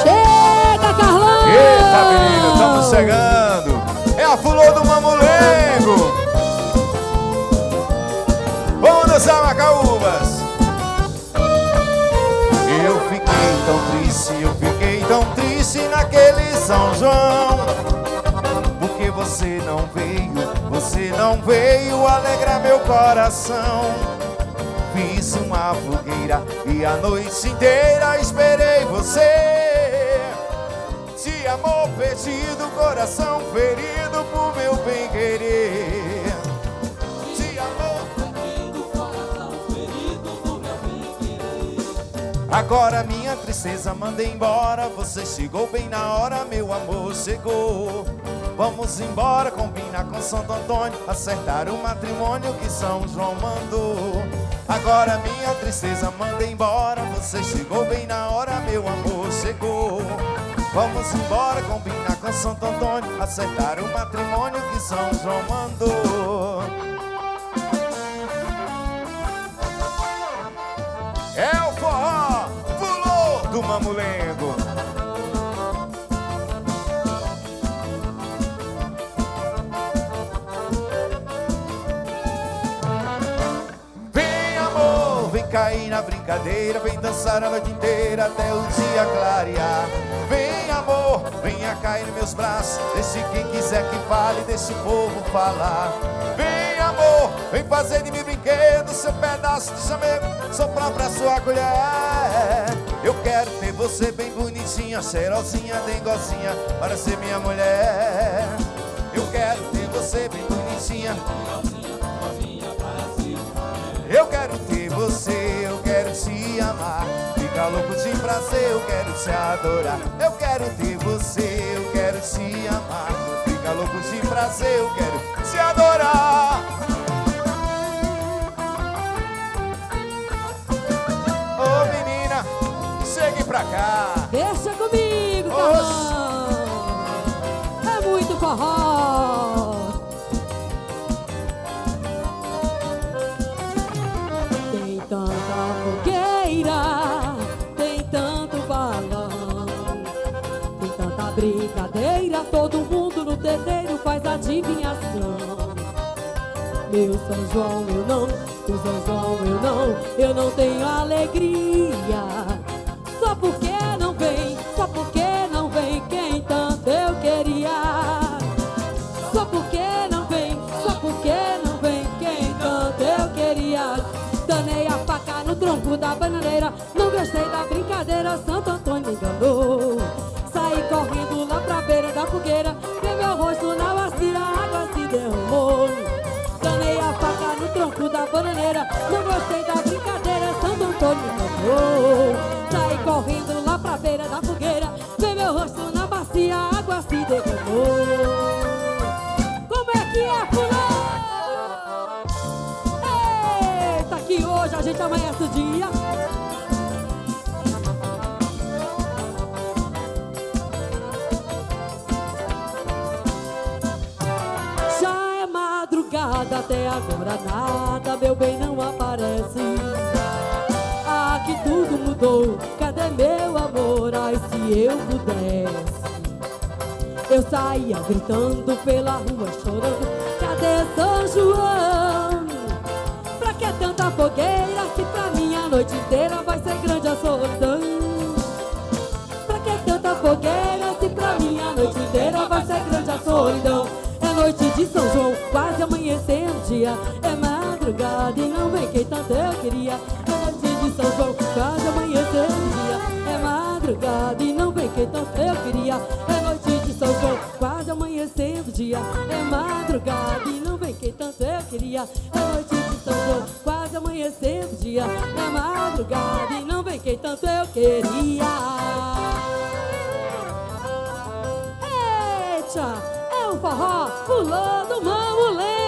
Chega, Carlão! Eita, menino, estamos chegando. É a fulô do Mamulengo. Vamos dançar, Macaúbas. Eu fiquei tão triste naquele São João, porque você não veio alegrar meu coração. Fiz uma fogueira e a noite inteira esperei você. De amor perdido, coração ferido por meu bem-querer. De amor perdido, coração ferido por meu bem-querer. Agora minha tristeza manda embora. Você chegou bem na hora, meu amor chegou. Vamos embora, combinar com Santo Antônio, acertar o matrimônio que São João mandou. Agora minha tristeza manda embora. Você chegou bem na hora, meu amor chegou. Vamos embora, combinar com Santo Antônio, acertar o matrimônio que São João mandou. É o forró, fulô do Mamulengo. Cair na brincadeira, vem dançar a noite inteira até o dia clarear. Vem amor, venha cair nos meus braços, deixe quem quiser que fale, deixe o povo falar. Vem amor, vem fazer de mim brinquedo, seu pedaço de chamego, soprar pra sua colher. Eu quero ter você bem bonitinha, cheirosinha, dengozinha, para ser minha mulher. Eu quero ter você bem bonitinha, eu quero ter você, eu quero te amar. Fica louco de prazer, eu quero te adorar. Eu quero ter você, eu quero te amar. Fica louco de prazer, eu quero te adorar. Ô menina, chegue pra cá. Deixa comigo, Carlão. É muito forró. Tanta fogueira, tem tanto balão, tem tanta brincadeira, todo mundo no terreiro faz adivinhação. Meu São João eu não, meu São João eu não tenho alegria. Só porque não vem, só porque não vem quem tanto eu queria. Só porque não vem, só porque não vem quem tanto eu queria. Danei a faca no tronco da bananeira, não gostei da brincadeira, Santo Antônio me enganou. Saí correndo lá pra beira da fogueira, vi meu rosto na bacia, a água se derramou. Danei a faca no tronco da bananeira, não gostei da brincadeira, Santo Antônio me enganou. Saí correndo lá pra beira da fogueira, vi meu rosto na bacia, a água se derramou. Como é que é, fulano? Que hoje a gente amanhece o dia. Já é madrugada, até agora nada, meu bem, não aparece. Ah, que tudo mudou, cadê meu amor? Ai, se eu pudesse, eu saía gritando pela rua, chorando, cadê São João? Tanta fogueira, se pra mim a noite inteira vai ser grande a solidão. Pra que tanta fogueira, se pra mim a noite inteira vai ser grande a solidão. É noite de São João, quase amanhecendo o dia. É madrugada e não vem quem tanto eu queria. É noite de São João, quase amanhecendo o dia. É madrugada e não vem quem tanto eu queria. É noite de São João, quase amanhecendo o dia. É madrugada e não vem quem tanto eu queria. É noite de São João, quase amanhecendo o dia. É madrugada e não vem quem tanto eu queria. Eita, é um forró pulando Mamulengo.